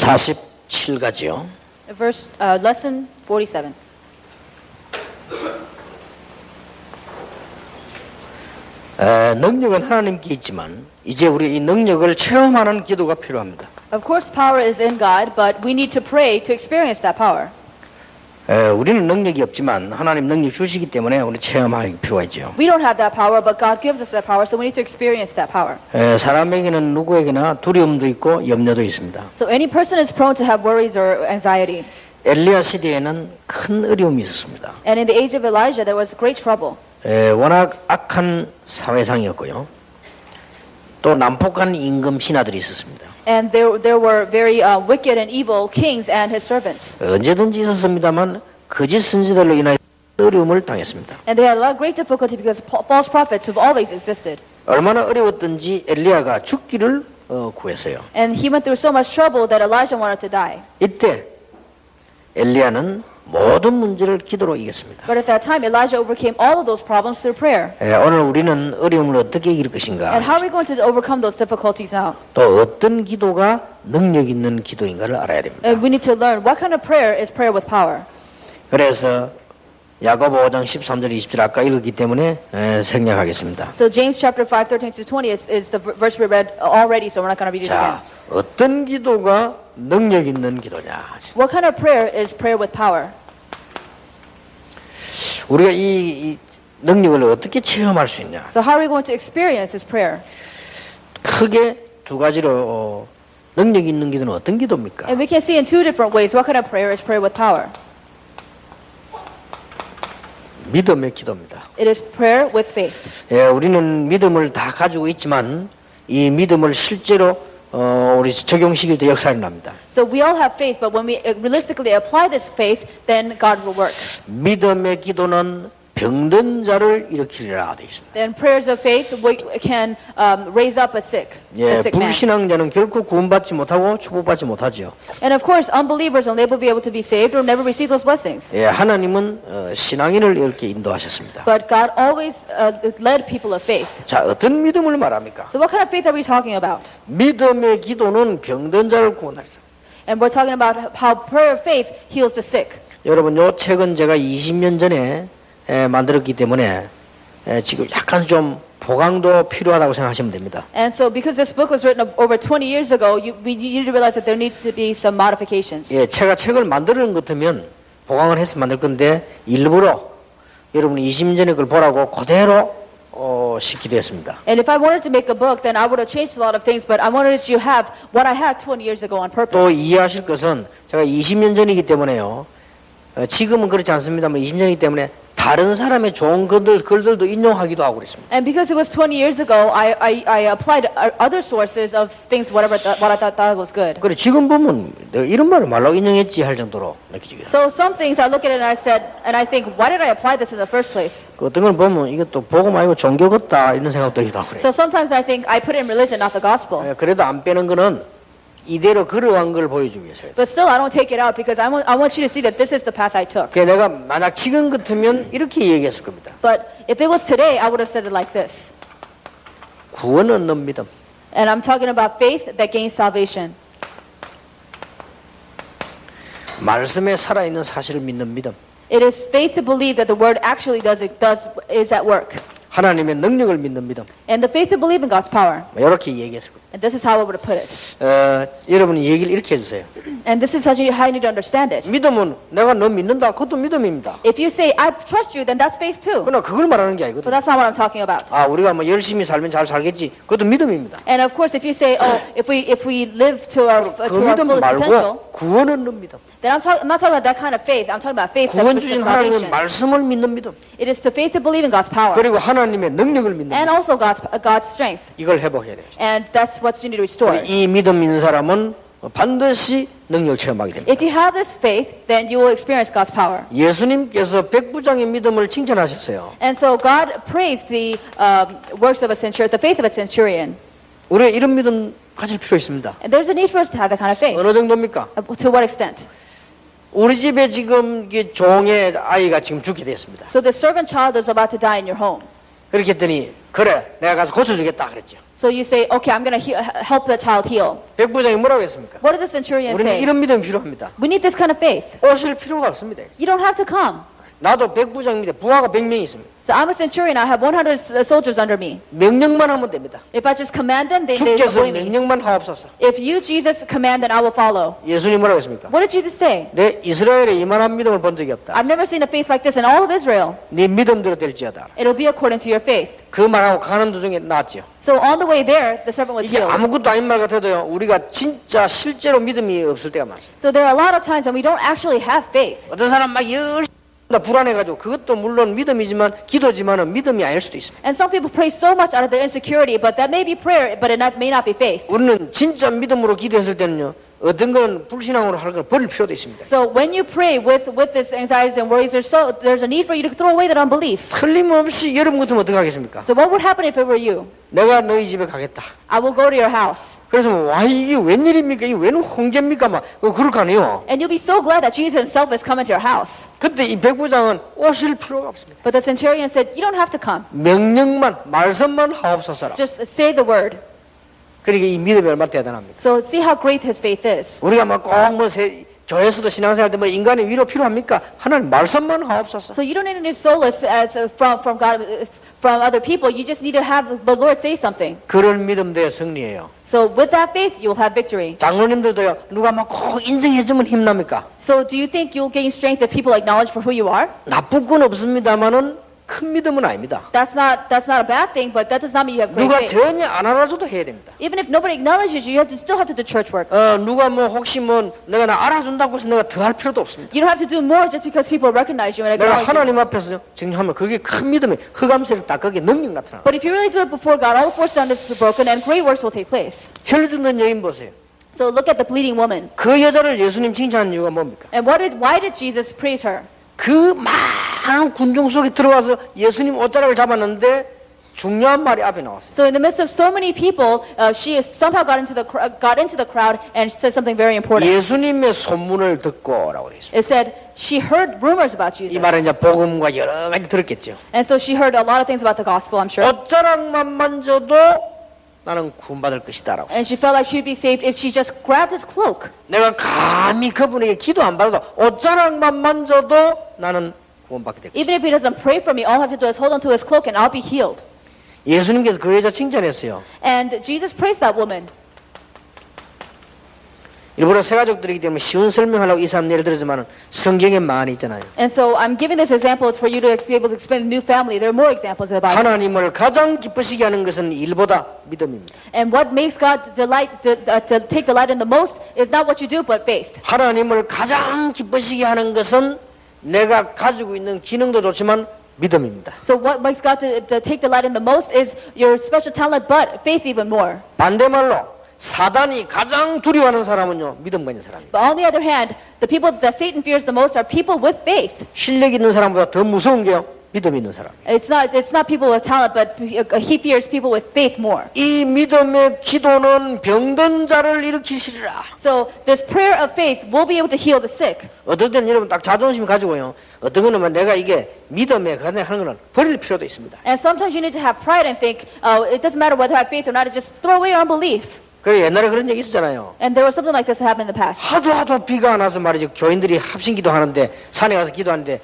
47가지요. Lesson 47. 능력은 하나님께 있지만 이제 우리 이 능력을 체험하는 기도가 필요합니다. Of course, power is in God, but we need to pray to experience that power. 우리는 능력이 없지만 하나님 능력 주시기 때문에 우리 체험할 필요가 있죠. We don't have that power, but God gives us that power, so we need to experience that power. 사람에게는 누구에게나 두려움도 있고 염려도 있습니다. So any person is prone to have worries or anxiety. 엘리야 시대에는 큰 어려움이 있었습니다. And in the age of Elijah, there was great trouble. 워낙 악한 사회상이었고요. 또 난폭한 임금 신하들이 있었습니다. And there were very wicked and evil kings and his servants. 언제든지 있었습니다만 거짓 선지자들로 인하여 어려움을 당했습니다. And they had a lot of great difficulty because false prophets have always existed. 얼마나 어려웠던지 엘리야가 죽기를 구했어요. And he went through so much trouble that Elijah wanted to die. 이때 엘리야는 모든 문제를 기도로 이겼습니다. But at that time, Elijah overcame all of those problems through prayer. 오늘 우리는 어려움을 어떻게 이길 것인가? And how are we going to overcome those difficulties now? 또 어떤 기도가 능력 있는 기도인가를 알아야 됩니다. And we need to learn what kind of prayer is prayer with power. 그래서 야고보 5장 13절 20절 아까 읽었기 때문에 생략하겠습니다. So James chapter 5, 13 to 20 is the verse we read already, so we're not going to read it again. 자, 어떤 기도가 능력 있는 기도냐? What kind of prayer is prayer with power? 우리가 이 능력을 어떻게 체험할 수 있냐? So how are we going to experience this prayer? 크게 두 가지로 능력 있는 기도는 어떤 기도입니까? And we can see in two different ways what kind of prayer is prayer with power. 믿음의 기도입니다. It is prayer with faith. 우리는 믿음을 다 가지고 있지만 이 믿음을 실제로 우리 적용시킬 때 역사를 납니다. So we all have faith, but when we realistically apply this faith, then God will work. 믿음의 기도는 병든 자를 일으키리라 되어 있습니다. Then prayers of faith can raise up a sick man. 불신앙자는 결코 구원받지 못하고 축복받지 못하지요. And of course, unbelievers will never be able to be saved or never receive those blessings. 하나님은 신앙인을 이렇게 인도하셨습니다. But God always led people of faith. 자, 어떤 믿음을 말합니까? So what kind of faith are we talking about? 믿음의 기도는 병든 자를 구원하리라. And we're talking about how prayer of faith heals the sick. 여러분, 요 책은 제가 20년 전에 만들었기 때문에 지금 약간 좀 보강도 필요하다고 생각하시면 됩니다. And so because this book was written over 20 years ago, we need to realize that there needs to be some modifications. 제가 책을 만드는 것 같으면 보강을 해서 만들 건데 일부러 여러분이 20년 전에 그걸 보라고 그대로 시키기도 했습니다. And if I wanted to make a book, then I would have changed a lot of things, but I wanted you to have what I had 20 years ago on purpose. 또 이해하실 것은 제가 20년 전이기 때문에요. 지금은 그렇지 않습니다만 20년 전이기 때문에 다른 사람의 좋은 글들도 인용하기도 하고 그랬습니다. And because it was 20 years ago, I applied other sources of things, what I thought was good. 그래 지금 보면 내가 이런 말을 말라고 인용했지 할 정도로 느껴지겠어요. So some things I look at it and I said, and I think, why did I apply this in the first place? 어떤 걸 보면 이것도 복음 아니고 종교 같다 이런 생각도 들기도 하고 그래요. So sometimes I think I put in religion, not the gospel. 그래도 안 빼는 거는 이대로 걸어간 걸 보여주기 위해서요. But still, I don't take it out because I want you to see that this is the path I took. 내가 만약 지금 같으면 이렇게 얘기했을 겁니다. But if it was today, I would have said it like this. 구원 얻는 믿음. And I'm talking about faith that gains salvation. 말씀에 살아있는 사실을 믿는 믿음. It is faith to believe that the word actually is at work. 하나님의 능력을 믿는 믿음. And the faith to believe in God's power. 이렇게 얘기했을 겁니다. And this is how I would have put it. 여러분이 얘기를 이렇게 해주세요. And this is how you need to understand it. 믿음은 내가 너 믿는다. 그것도 믿음입니다. If you say, I trust you, then that's faith too. 그러나 그걸 말하는 게 But 아니거든. that's not what I'm talking about. 우리가 뭐 열심히 살면 잘 살겠지. 그것도 믿음입니다. And of course, if you say, oh, if we live to our 그 fullest 믿음 potential, 말고 구원 얻는 믿음. then I'm not talking about that kind of faith. I'm talking about faith that 구원 puts 주신 in 하나님의 salvation. 말씀을 믿는 믿음. It is to faith to believe in God's power. 그리고 하나님의 능력을 믿는 And 믿음. also God's strength. 이걸 회복해야 돼요. And that's what you need to restore. 이 믿음 있는 사람은 반드시 능력을 체험하게 됩니다. If you have this faith, then you will experience God's power. 예수님께서 백부장의 믿음을 칭찬하셨어요. And so God praised the works of a centurion, the faith of a centurion. 우리 이런 믿음 가질 필요 있습니다. And there's a need for us to have that kind of faith. 어느 정도입니까? To what extent? 우리 집에 지금 종의 아이가 지금 죽게 됐습니다. So the servant child is about to die in your home. 그렇게 했더니 그래 내가 가서 고쳐주겠다 그랬죠. So you say, okay, I'm going to help the child heal. 백부장이 뭐라고 했습니까? What did the centurion 우리는 say? 이런 믿음이 필요합니다. We need this kind of faith. 오실 필요가 없습니다. You don't have to come. 나도 백부장입니다. 부하가 100명이 있습니다. So I'm a centurion. I have 100 soldiers under me. 명령만 하면 됩니다. If I just command them, they 주께서 obey me. 명령만 하옵소서. If you, Jesus, command, then I will follow. 예수님 뭐라고 했습니까? What did Jesus say? 내 이스라엘에 이만한 믿음을 본 적이 없다. I've never seen a faith like this in all of Israel. 네 믿음대로 될지어다. It'll be according to your faith. 그 말하고 가는 도중에 나왔죠. So on the way there, the servant was 이게 healed. 아무것도 아닌 말 같아도요. 우리가 진짜 실제로 믿음이 없을 때가 많아요. So there are a lot of times when we don't actually have faith. 어떤 사람 막 열심히 불안해가지고 그것도 물론 믿음이지만 기도지만은 믿음이 아닐 수도 있습니다. And some people pray so much out of their insecurity, but that may be prayer, but may not be faith. 우리는 진짜 믿음으로 기도했을 때는요. 어떤 거는 불신앙으로 할 걸 버릴 필요도 있습니다. So when you pray with this anxieties and worries, there's a need for you to throw away that unbelief. 틀림없이 여러분 같으면 어떻게 하겠습니까? So what would happen if it were you? 내가 너희 집에 가겠다. I will go to your house. 그래서 와 이게 웬일입니까? 이게 웬 홍제입니까? 막 그럴 거 아니에요. And you'll be so glad that Jesus himself is coming to your house. 그때 이 백부장은 오실 필요가 없습니다. But the centurion said, you don't have to come. 명령만 말씀만 하옵소서라. Just say the word. 그러니까 이 믿음이 얼마나 대단합니까? So see how great his faith is. 우리가 막 꼭 뭐 교회에서도 신앙생활 때 뭐 인간의 위로 필요합니까? 하나님 말씀만 하옵소서. So you don't need any solace from God, from other people. You just need to have the Lord say something. 그런 믿음대의 승리예요. So with that faith, you will have victory. 장로님들도요. 누가 막 꼭 인정해주면 힘납니까? So do you think you'll gain strength if people acknowledge for who you are? 나쁜 건 없습니다만은 큰 믿음은 아닙니다. That's not a bad thing, but that does not mean you have great 누가 faith. 전혀 안 알아줘도 해야 됩니다. Even if nobody acknowledges you, you still have to do church work. 누가 뭐 혹시 뭐 내가 나 알아준다고 해서 내가 더 할 필요도 없습니다. You don't have to do more just because people recognize you and 내가 acknowledge you. 하나님 앞에서 증명하면 그게 큰 믿음의 흑암세력 다 거기에 능력 나타나. But if you really do it before God, all the forces on this will be broken and great works will take place. 혈 죽는 여인 보세요. So look at the bleeding woman. 그 여자를 예수님 칭찬한 이유가 뭡니까? And why did Jesus praise her? 그 많은 군중 속에 들어와서 예수님 옷자락을 잡았는데 중요한 말이 앞에 나왔어요. So in the midst of so many people, she somehow got into the crowd and said something very important. 예수님의 소문을 듣고라고 되어 있습니다. It said she heard rumors about 이 Jesus. 말은 이제 복음과 여러 가지 들었겠죠. And so she heard a lot of things about the gospel, I'm sure. 옷자락만 만져도 나는 구원받을 것이다라고. And she felt like she'd be saved if she just grabbed his cloak. 내가 감히 그분에게 기도 안 받아도 옷자락만 만져도 나는 구원받게 될 것이다. Even if he doesn't pray for me, all I have to do is hold onto his cloak and I'll be healed. 예수님께서 그 여자 칭찬했어요. And Jesus praised that woman. 일부러 새가족들이기 때문에 쉬운 설명하려고 이 사람 예를 들었지만 성경에 많이 있잖아요. And so I'm giving this example for you to be able to explain a new family. There are more examples in the Bible. 하나님을 가장 기쁘시게 하는 것은 일보다 믿음입니다. And what makes God to take delight in the most is not what you do, but faith. 하나님을 가장 기쁘시게 하는 것은 내가 가지고 있는 기능도 좋지만 믿음입니다. So what makes God to take delight in the most is your special talent, but faith even more. 반대말로 사단이 가장 두려워하는 사람은요 믿음과 있는 사람이에요. But on the other hand, the people that Satan fears the most are people with faith. 실력 있는 사람보다 더 무서운 게요 믿음 있는 사람이에요. It's not people with talent, but he fears people with faith more. 이 믿음의 기도는 병든 자를 일으키시리라. So this prayer of faith will be able to heal the sick. 어떨 때는 여러분 딱 자존심 가지고요. 어떤 거는 내가 이게 믿음에 관해 하는 거는 버릴 필요도 있습니다. And sometimes you need to have pride and think, it doesn't matter whether I have faith or not, just throw away your unbelief. 그래 옛날에 그런 얘기 있었잖아요. And there was something like this that happened in the past. 하도 비가 안 와서 말이죠. 교인들이 합심 기도하는데 산에 가서 기도하는데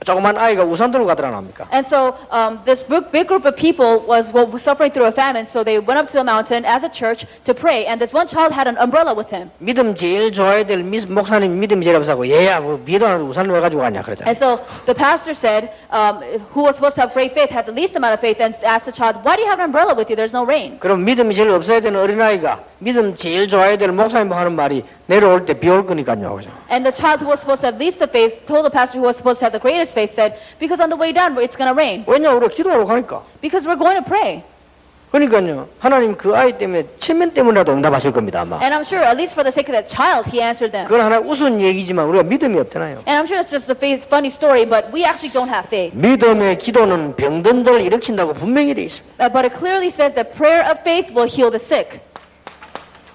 조그만 아이가 우산 들고 가더라 납니까? And so this big group of people was suffering through a famine, so they went up to a mountain as a church to pray, and this one child had an umbrella with him. 믿음 제일 좋아야 될 목사님 믿음이 제일 없어서 얘야 뭐 비도 안 와도 우산을 왜 가지고 가냐 그러잖아요. And so the pastor said, who was supposed to have great faith, had the least amount of faith, and asked the child, why do you have an umbrella with you? There's no rain. 그럼 믿음이 제일 없어야 되는 어린아이가 믿음 제일 좋아야 될 목사님 하는 말이 내려올 때 비 올 거니까요. 그죠? And the child who was supposed to have least the faith told the pastor who was supposed to have the greatest faith, said, because on the way down it's going to rain. 왜냐 우리가 기도하러 가니까. Because we're going to pray. 그러니까요. 하나님 그 아이 때문에 체면 때문이라도 응답하실 겁니다 아마. And I'm sure, at least for the sake of that child, he answered them. 그건 하나 우스운 얘기지만 우리가 믿음이 없잖아요. And I'm sure that's just a funny story, but we actually don't have faith. 믿음의 기도는 병든 자를 일으킨다고 분명히 되어 있습니다. But it clearly says that prayer of faith will heal the sick.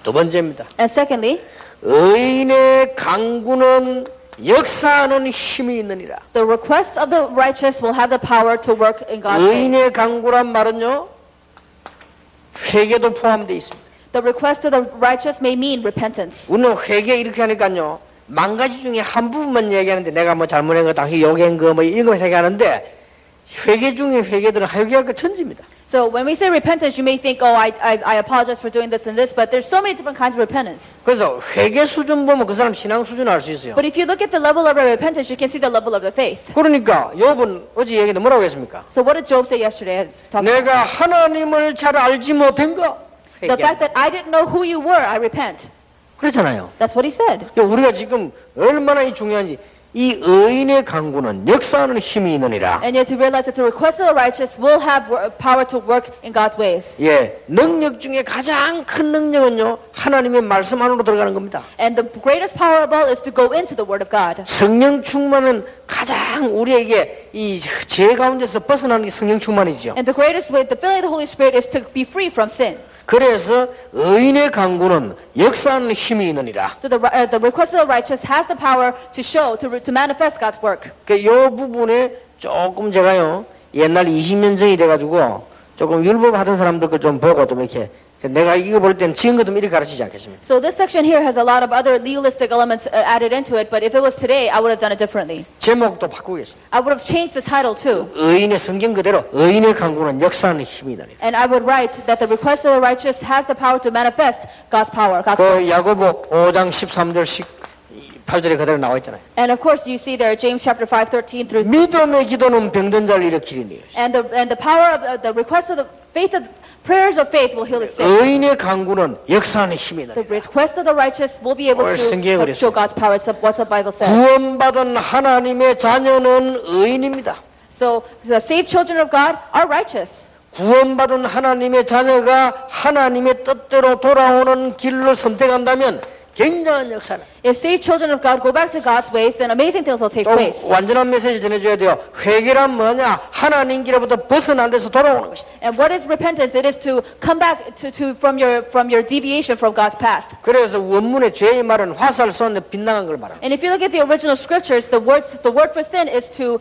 두 번째입니다. And secondly, 의인의 강구는 역사하는 힘이 있느니라. the request of the righteous will have the power to work in God's name. 의인의 강구란 말은요. 회개도 포함되어 있습니다. The request of the righteous may mean repentance. 우리는 회개 이렇게 하니까요. 만 가지 중에 한 부분만 얘기하는데 내가 뭐 잘못한 거, 당신 요구한 거, 뭐 이런 거 얘기하는데 회개 중에 회개들은 회개할 거 천지입니다. So when we say repentance, you may think, oh, I apologize for doing this and this, but there's so many different kinds of repentance. 그래서 회개 수준 보면 그 사람 신앙 수준을 알 수 있어요. But if you look at the level of our repentance, you can see the level of the faith. 그러니까 욥은 어제 얘기는 뭐라고 했습니까? So what did Job say yesterday? 내가 하나님을 잘 알지 못한 거 The fact that I didn't know who you were, I repent. 그렇잖아요. That's what he said. 우리가 지금 얼마나 이 중요한지 이 의인의 강구는 역사하는 힘이 있느니라. And yet to realize that the request of the righteous will have power to work in God's ways. 예, 능력 중에 가장 큰 능력은요 하나님의 말씀 안으로 들어가는 겁니다. And the greatest power of all is to go into the Word of God. 성령 충만은 가장 우리에게 이 죄 가운데서 벗어나는 게 성령 충만이죠. And the greatest way, the filling of the Holy Spirit is to be free from sin. 그래서 의인의 강구는 역사하는 힘이 있느니라. So the request of the righteous has the power to show, to manifest God's work. 이 부분에 조금 제가요 옛날 20년 전이 돼가지고 조금 율법하던 사람들 거 좀 보고 좀 이렇게 내가 이거 볼 때는 지금 것좀 이렇게 가르치지 않겠습니다. So this section here has a lot of other legalistic elements added into it, but if it was today, I would have done it differently. 제목도 바꾸겠습니다. I would have changed the title too. 의인의 성경 그대로 의인의 강구는 역사하는 힘이 있느니라. And I would write that the request of the righteous has the power to manifest God's power. God's power. 그 야고보 5장 13절 18절에 그대로 나와 있잖아요. And of course, you see there James chapter 5:13 through. 믿음의 기도는 병든 자를 일으키리니. And the power of the request of the faith of prayers of faith will heal the sick. 의인의 강구는 역사하는 힘이 The 있느니라. request of the righteous will be able 오늘 성경에 to 그랬어요. show God's power. It's what the Bible says. 구원받은 하나님의 자녀는 의인입니다. So the saved children of God are righteous. 구원받은 하나님의 자녀가 하나님의 뜻대로 돌아오는 길을 선택한다면 굉장한 역사는. If saved children of God go back to God's ways, then amazing things will take 좀 place. 완전한 메시지를 전해줘야 돼요. 회개란 뭐냐? 하나님 길로부터 벗어난 데서 돌아오는 것이다. And what is repentance? It is to come back from your deviation from God's path. 그래서 원문의 죄의 말은 화살 쏘는데 빗나간 걸 말합니다. And if you look at the original scriptures, the word for sin is to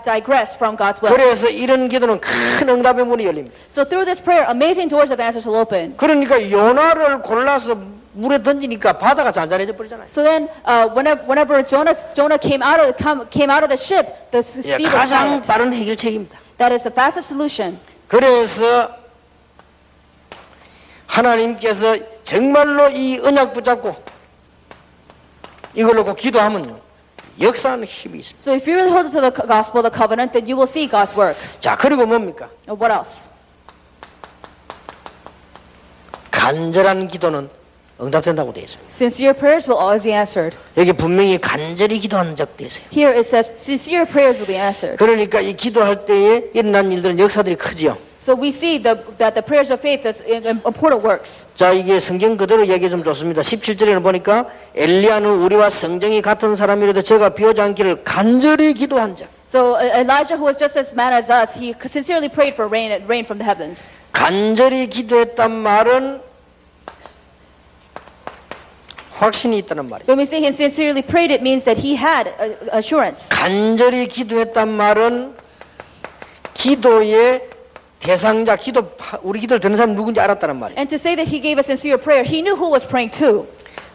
digress from God's will. 그래서 이런 기도는 큰 응답의 문이 열립니다. So through this prayer, amazing doors of answers will open. 그러니까 요나를 골라서 물에 던지니까 바다가 잔잔해져 버리잖아요. So then, whenever Jonah came out of the ship, the 예, sea was 가장 silent. 빠른 해결책입니다. That is the fastest solution. 그래서 하나님께서 정말로 이 언약 붙잡고 이걸 놓고 기도하면요 역사하는 힘이 있습니다. So if you really hold to the gospel, the covenant, then you will see God's work. 자, 그리고 뭡니까? And what else? 간절한 기도는 응답된다고 되어 있습니다. Sincere prayers will always be answered. 여기 분명히 간절히 기도하는 적도 있어요. Here it says sincere prayers will be answered. 그러니까 이 기도할 때에 일어난 일들은 역사들이 크지요. So we see that the prayers of faith is important works. 자, 이게 성경 그대로 얘기 좀 좋습니다. 17절에는 보니까 엘리야는 우리와 성정이 같은 사람이라도 제가 비오지 않기를 간절히 기도한 자. So Elijah, who was just as man as us, he sincerely prayed for rain from the heavens. 간절히 기도했단 말은 확신이 있다는 말이에요. When we say he sincerely prayed, it means that he had assurance. 간절히 기도했단 말은 기도의 대상자, 우리 기도를 듣는 사람이 누군지 알았다는 말이에요. And to say that he gave a sincere prayer, he knew who was praying to.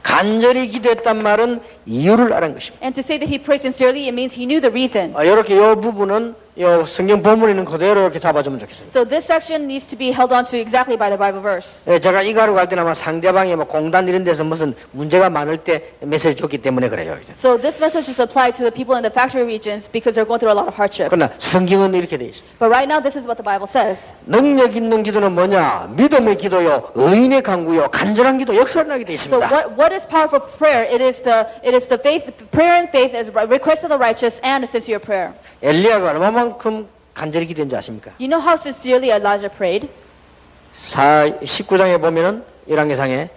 간절히 기도했단 말은 이유를 아는 것입니다. And to say that he prayed sincerely, it means he knew the reason. 이렇게 이 부분은 이 성경 본문에 있는 그대로 이렇게 잡아주면 좋겠습니다. So this section needs to be held on to exactly by the Bible verse. 제가 이거 하러 갈 때는 아마 상대방이 뭐 공단 이런 데서 무슨 문제가 많을 때 메시지 줬기 때문에 그래요. So this message is applied to the people in the factory regions because they're going through a lot of hardship. 그러나 성경은 이렇게 돼 있습니다. But right now, this is what the Bible says. 능력 있는 기도는 뭐냐? 믿음의 기도요, 의인의 강구요, 간절한 기도, 역사를 하게 돼 So 있습니다. what is powerful prayer? It is the faith, prayer and faith is request of the righteous and a sincere prayer. 엘리야가 얼마만큼 간절히 기도했는지 아십니까? You know how sincerely Elijah prayed? 19장에 보면은 1항해상에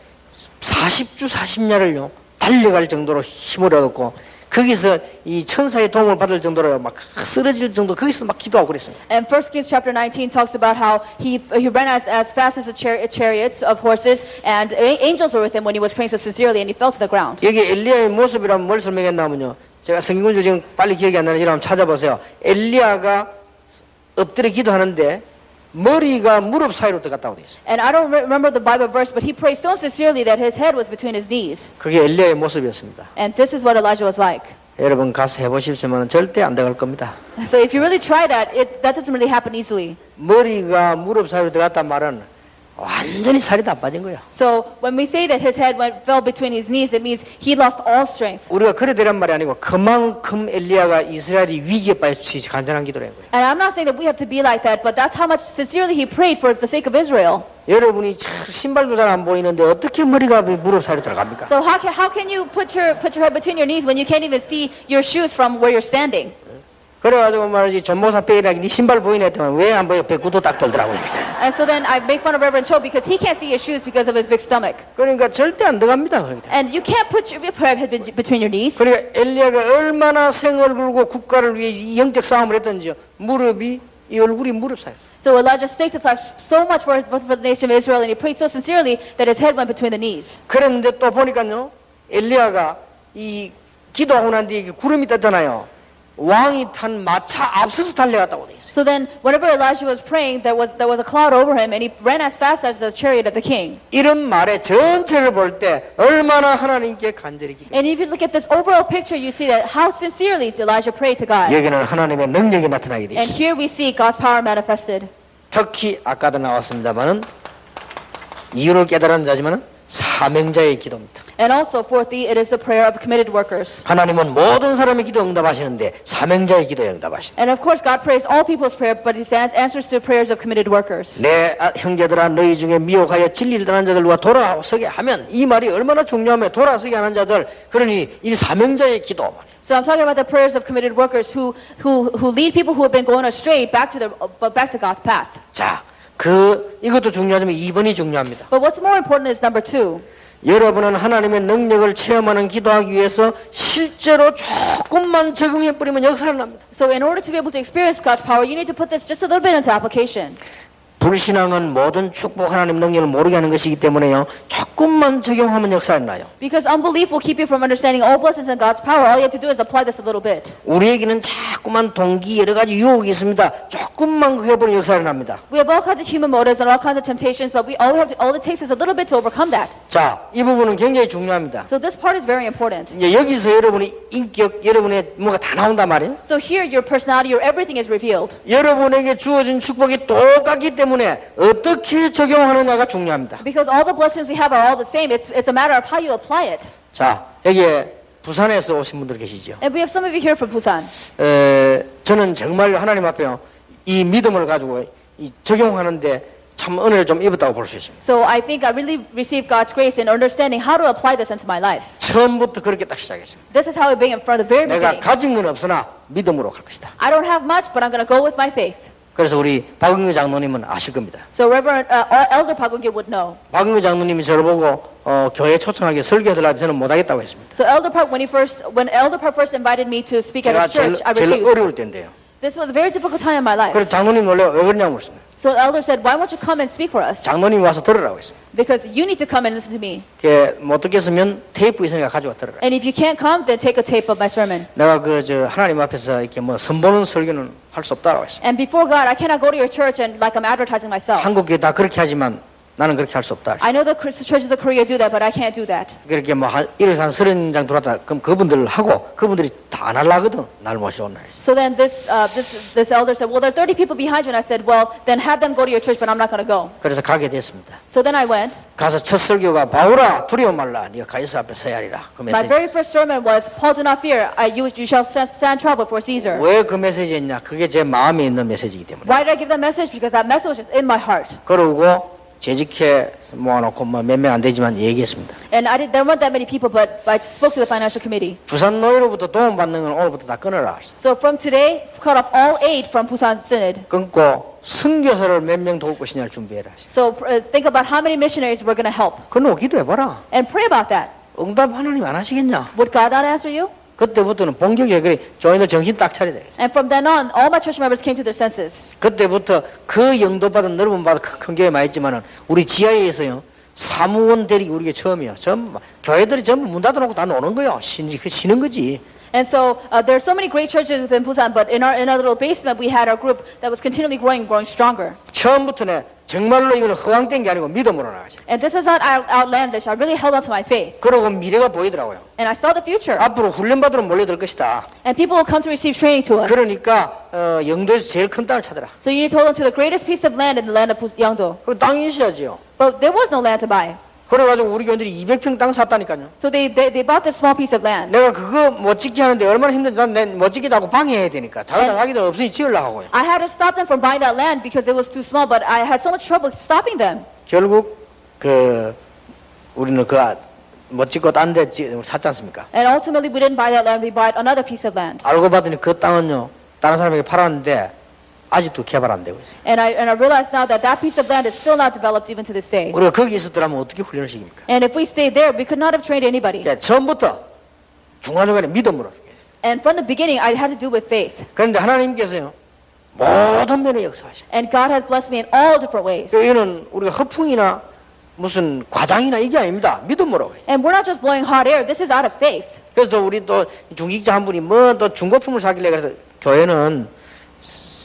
40주 40야를요 달려갈 정도로 힘을 얻었고 거기서 이 천사의 도움을 받을 정도로 막 쓰러질 정도 거기서 막 기도하고 그랬습니다. And 1 Kings chapter 19 talks about how he ran as fast as a chariots of horses, and angels were with him when he was praying so sincerely, and he fell to the ground. 여기 엘리야의 모습이라면 뭘 설명했냐면요. 제가 성경을 지금 빨리 기억이 안 나는 이라면 찾아보세요. 엘리야가 엎드려 기도하는데 머리가 무릎 사이로 들어갔다고 돼 있어요. And I don't remember the Bible verse, but he prayed so sincerely that his head was between his knees. 그게 엘리야의 모습이었습니다. And this is what Elijah was like. 여러분 가서 해보십시면 절대 안 돼갈 겁니다. So if you really try that, that doesn't really happen easily. 머리가 무릎 사이로 들어갔단 말은 완전히 살이 다 빠진 거야. So when we say that his head fell between his knees, it means he lost all strength. 우리가 그래 되란 말이 아니고 그만큼 엘리야가 이스라엘이 위기에 빠졌지 간절한 기도를 한 거예요. And I'm not saying that we have to be like that, but that's how much sincerely he prayed for the sake of Israel. 여러분이 참 신발도 잘 안 보이는데 어떻게 머리가 무릎 사이로 들어갑니까? So how can you put your head between your knees when you can't even see your shoes from where you're standing? 그래가지고 말이지 전모사 빼기라기 네 신발 보이네 했더니 왜 안 보여? 배구도 딱 들더라고요. And so then I make fun of Reverend Cho because he can't see his shoes because of his big stomach. 그러니까 절대 안 들어갑니다. 그러니까. And you can't put your head between your knees. 그러니까 엘리야가 얼마나 생을 걸고 국가를 위해 이 영적 싸움을 했던지요. 무릎이 이 얼굴이 무릎 사이. So Elijah sacrificed so much for the nation of Israel, and he prayed so sincerely that his head went between the knees. 그랬는데 또 보니까요. 엘리야가 이 기도하고 난 뒤에 구름이 떴잖아요. 왕이 탄 마차 앞서서 달려갔다고 돼 있어요. So then, whenever Elijah was praying, there was a cloud over him, and he ran as fast as the chariot of the king. 이런 말의 전체를 볼 때 얼마나 하나님께 간절히 기도. And if you look at this overall picture, you see that how sincerely Elijah prayed to God. 여기는 하나님의 능력이 나타나게 돼 And 있어요. here we see God's power manifested. 특히 아까도 나왔습니다만은 이유를 깨달은 자지만은 사명자의 기도입니다. And also, fourthly, it is the prayer of committed workers. 하나님은 모든 사람의 기도 응답하시는데 사명자의 기도에 응답하신다. And of course, God prays all people's prayer, but He answers to prayers of committed workers. 내 형제들아 너희 중에 미혹하여 진리를 떠난 자들과 돌아서게 하면 이 말이 얼마나 중요하며 돌아서게 하는 자들 그러니 이 사명자의 기도. So I'm talking about the prayers of committed workers who lead people who have been going astray back to God's path. 자, 이것도 중요하지만 2번이 중요합니다. But what's more important is number 2. 여러분은 하나님의 능력을 체험하는 기도하기 위해서 실제로 조금만 적응해 버리면 역사를 납니다. So in order to be able to experience God's power, you need to put this just a little bit into application. 불신앙은 모든 축복 하나님 능력을 모르게 하는 것이기 때문에요. 조금만 적용하면 역사를 나요. Because unbelief will keep you from understanding all blessings and God's power. All you have to do is apply this a little bit. 우리에게는 자꾸만 동기 여러 가지 유혹이 있습니다. 조금만 그거 해보는 역사를 납니다. We have all kinds of human motives and all kinds of temptations, but all it takes is a little bit to overcome that. 자, 이 부분은 굉장히 중요합니다. So this part is very important. 이제 여기서 여러분의 인격, 여러분의 뭐가 다 나온단 말이에요. So here your personality, your everything is revealed. 여러분에게 주어진 축복이 똑같기 때문에 어떻게 적용하느냐가 중요합니다. Because all the blessings we have are all the same. It's a matter of how you apply it. 자, 여기에 부산에서 오신 분들 계시죠. And we have some of you here from Busan. 저는 정말 하나님 앞에요. 이 믿음을 가지고 이 적용하는데 참 은혜를 좀 입었다고 볼 수 있습니다. So I think I really received God's grace in understanding how to apply this into my life. 처음부터 그렇게 딱 시작했습니다. This is how it began from the very 내가 beginning. 가진 건 없으나 믿음으로 갈 것이다. I don't have much, but I'm going to go with my faith. 그래서 우리 박은규 장로님은 아실 겁니다. So Reverend Elder Park Eun-gye would know. 박은규 장로님이 저를 보고 교회 초청하게 설교해달라 저는 못하겠다고 했습니다. So Elder Park, when Elder Park first invited me to speak at 제가 his church, I 제일 refused. 어려울 때인데요. This was a very difficult time in my life. 그래서 장로님 원래 왜 그러냐고 물었습니다. So the elder said, "Why won't you come and speak for us? 장로님이 와서 들으라고 했습니다. Because you need to come and listen to me. 못 듣겠으면 테이프 있으니까 가져와 들으라. And if you can't come, then take a tape of my sermon." 내가 하나님 앞에서 이렇게 선보는 설교는 할 수 없다라고 했습니다. And before God, I cannot go to your church and like I'm advertising myself. 한국 교회 다 그렇게 하지만 나는 그렇게 할 수 없다. I know the churches of Korea do that, but I can't do that. 그렇게 한 1에서 한 30장 들어왔다. 그럼 그분들 하고 그분들이 다 안 하려거든. 날 모시러 온다 했어. So then this elder said, "Well, there are 30 people behind you." And I said, "Well, then have them go to your church, but I'm not going to go." 그래서 가게 됐습니다. So then I went. 가서 첫 설교가 바울아 두려워 말라. 네가 가이사 앞에 서야 하리라. 그 My 메시지. very first sermon was, "Paul, do not fear. You shall stand trial before Caesar." 왜 그 메시지였냐? 그게 제 마음에 있는 메시지이기 때문에. Why did I give that message? Because that message is in my heart. 그러고 재직해 모아놓고 몇 명 안 되지만 얘기했습니다. And there weren't that many people, but I spoke to the financial committee. 부산 노예로부터 도움 받는 건 오늘부터 다 끊어라. So from today, cut off all aid from Busan Synod. 끊고 선교사를 몇 명 도울 것이냐를 준비해라. So think about how many missionaries we're going to help. 그러고 기도해봐라. And pray about that. 응답 하나님 안 하시겠냐? Would God not answer you? 그때부터는 본격이래. 그래, 교인들 정신 딱 차려야 되겠어. And from then on, all my church members came to their senses. 그때부터 그 영도받은 넓은 바다 큰 교회 많이 있지만은 우리 지하에서요 사무원 대리기 우리가 처음이야. 교회들이 전부 문 닫아놓고 다 노는 거야. 쉬는 거지. And so there are so many great churches within Busan, but in our little basement, we had our group that was continually growing stronger. 처음부터는 정말로 이거는 허황된 게 아니고 믿음으로 나가시다. And this is not outlandish. I really held on to my faith. 그러고 미래가 보이더라고요. And I saw the future. 앞으로 훈련받으러 몰려들 것이다. And people will come to receive training to us. 그러니까 영도에서 제일 큰 땅을 찾아라. So you need to hold on to the greatest piece of land in the land of Yeongdo. 그 땅이 있어야지요. But there was no land to buy. 그래가지고 우리 교인들이 200평 땅 샀다니까요. So they bought this small piece of land. 내가 그거 못 짓게 하는데 얼마나 힘든지 난못 짓겠다고 방해해야 되니까. 자기들 자기들 없으니 지으려고 하고요. I had to stop them from buying that land because it was too small, but I had so much trouble stopping them. 결국 우리는 못 짓고 딴 데 샀지 않습니까? And ultimately we didn't buy that land, we bought another piece of land. 알고 봤더니 그 땅은요 다른 사람에게 팔았는데 아직도 개발 안 되고 있어요. And I realize now that that piece of land is still not developed even to this day. 우리가 거기 있었더라면 어떻게 훈련을 시킵니까? And if we stayed there, we could not have trained anybody. 그러니까 처음부터 중간중간에 믿음으로. And from the beginning, I had to do with faith. 그런데 하나님께서요 모든 면에 역사하셔. And God has blessed me in all different ways. 이거는 우리가 허풍이나 무슨 과장이나 이게 아닙니다. 믿음으로. And we're not just blowing hot air. This is out of faith. 그래서 또 우리 또 중직자 한 분이 뭐 또 중고품을 사길래 그래서 교회는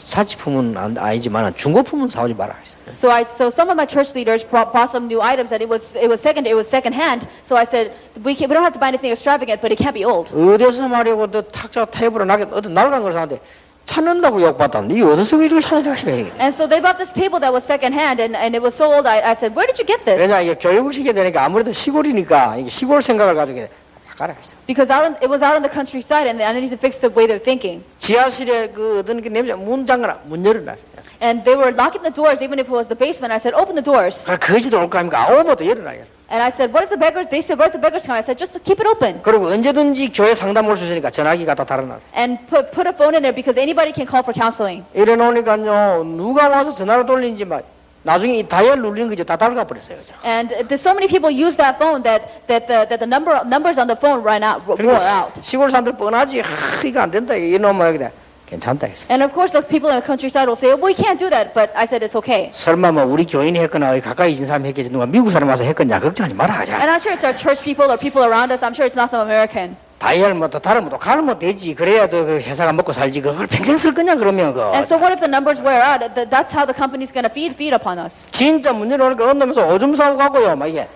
사치품은 아니지만 중고품은 사오지 마라. So some of my church leaders bought some new items that it was second hand. So I said we don't have to buy anything extravagant, but it can't be old. 어디서 말이고 또 탁자 테이블을 나게 어떤 낡은 걸 사는데 찾는다고 욕받았는데 이 어디서 이걸 찾아가시게. And so they bought this table that was second hand, and it was so old. I said, where did you get this? 왜냐 이게 교육을 시켜야 되니까 아무래도 시골이니까 이게 시골 생각을 가지고 바꿔라. Because it was out on the countryside, and I needed to fix the way they're thinking. 지하실에 그 어떤 게 냄새 문 잠가라 문 열어라. And they were locking the doors, even if it was the basement. I said, open the doors. 그래 거지도 올 거 아닙니까? 오면도 열어라. And I said, what if the beggars? They said, what if the beggars come? I said, just keep it open. 그리고 언제든지 교회 상담 올 수 있으니까 전화기 갖다 달아놔. And put a phone in there because anybody can call for counseling. 이래 놓으니까요 누가 와서 전화를 돌리는지 막 나중에 이 다이얼 누르는 거 다 달가 버렸어요. And there's so many people use that phone that the numbers on the phone wore out. 시골 사람들 뻔하지. 이거 안 된다. 이놈아 여기다. 괜찮다 했어. And of course, the people in the countryside will say, well, we can't do that. But I said, it's okay. 설마 뭐 우리 교인이 했거나 가까이 있는 사람이 했겠지 누가 미국 사람 와서 했겠냐 걱정하지 마라 하자. And I'm sure it's our church people or people around us. I'm sure it's not some American. 다이얼 뭐또 다른 뭐또 가르면 되지. 그래야 그 회사가 먹고 살지. 그걸 평생 쓸 거냐 그러면 그. And so what if the numbers wear out? That's how the company's going to feed upon us. 진짜 문 열어오니까 어느 놈에서 오줌 싸고 가고요. 막 이게.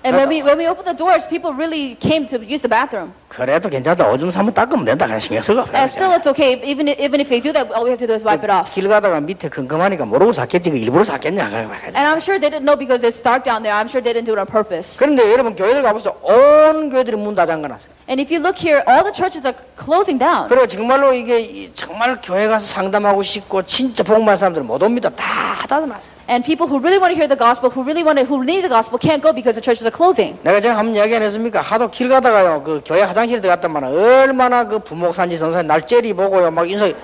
And when we opened the doors, people really came to use the bathroom. 그래도 괜찮다. 오줌 싸면 닦으면 된다. 그냥 신경 쓰고. And still, it's okay. Even if they do that, all we have to do is wipe it off. 길 가다가 밑에 컴컴하니까 모르고 샀겠지. 그 일부러 샀겠냐. And I'm sure they didn't know because it's dark down there. I'm sure they didn't do it on purpose. 그런데 여러분 교회들 가보세요. 온 교회들이 문 다 잠가놨어요. And if you look here, all the churches are closing down. 그리고 정말로 이게 정말 교회 가서 상담하고 싶고 진짜 복음할 사람들은 못 옵니다. 다 닫아놨어요. And people who really want to hear the gospel, who need the gospel, can't go because the churches are closing. 내가 제가 한번 이야기 안 했습니까? 하도 길 가다가요. 그 교회 화장실에 들어갔단 말이야. 얼마나 그 부목산지 선생 날짜리 보고요. 막 인석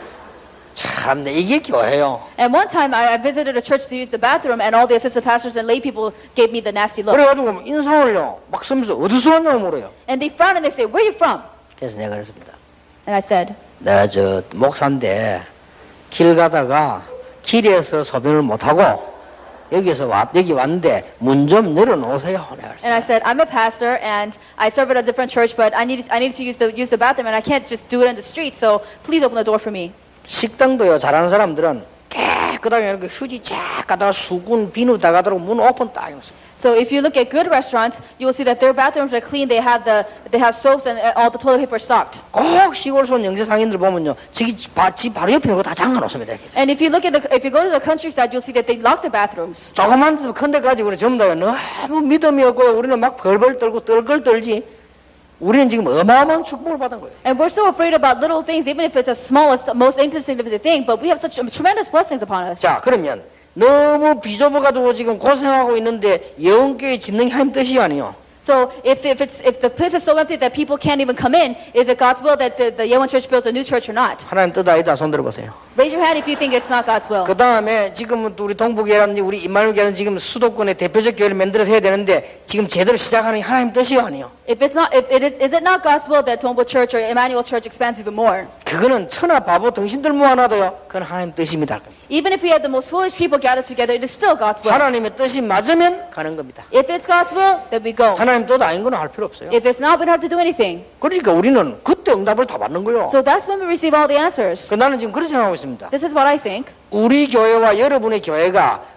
참네 이게 교회요. And one time I visited a church to use the bathroom, and all the assistant pastors and lay people gave me the nasty look. 그래가지고 인상을요. 막 쓰면서 어디서 왔냐고 물어요. And they frown and they say, "Where are you from?" 그래서 내가 그랬습니다. And I said, 내가 저 목사인데 길 가다가 길에서 소변을 못 하고 여기 왔는데 문 좀 열어놓으세요. And I said, I'm a pastor and I serve at a different church, but I needed to use the bathroom and I can't just do it in the street. So please open the door for me. 식당도요. 잘하는 사람들은 깨끗하게 이렇게 휴지 쫙 가다가 수군 비누 다 가도록 문 오픈 딱 해놓습니다. So if you look at good restaurants, you will see that their bathrooms are clean. They have soaps and all the toilet paper stocked. 꼭 시골손 영세 상인들 보면요, 집 바로 옆에 있는 거 다 잠가 놓습니다. And if you go to the countryside, you'll see that they lock their bathrooms. 조그만 큰 데 가지고 그래 전부 다 너무 믿음이 없고요. 우리는 막 벌벌 떨고 떨걸 떨지. 우리는 지금 어마어마한 축복을 받은 거예요. And we're so afraid about little things, even if it's the smallest, most insignificant thing. But we have such tremendous blessings upon us. 자, 그러면 너무 비좁아가지고 지금 고생하고 있는데 영교회 짓는 게 하나님 뜻이 아니요. So if the place is so empty that people can't even come in, is it God's will that the Yeowon Church builds a new church or not? 하나님 뜻 아니다. 손 들어보세요. Raise your hand if you think it's not God's will. 그 다음에 지금은 또 우리 동북교회라든지 우리 임마누엘교회는 지금 수도권의 대표적 교회를 만들어서 해야 되는데 지금 제대로 시작하는 게 하나님 뜻이요 아니요? If it's not, if it is it not God's will that Tongbo Church or Emmanuel Church expands even more? 그거는 천하 바보 등신들 모아놔도요. 그건 하나님 뜻입니다. Even if we have the most foolish people gathered together, it is still God's will. 하나님의 뜻이 맞으면 가는 겁니다. If it's God's will, then we go. 하나님 뜻 아닌 건 할 필요 없어요. If it's not, we don't have to do anything. 그러니까 우리는 그때 응답을 다 받는 거요. So that's when we receive all the answers. 그 나는 지금 그렇게 생각하고 있습니다. This is what I think. 우리 교회와 여러분의 교회가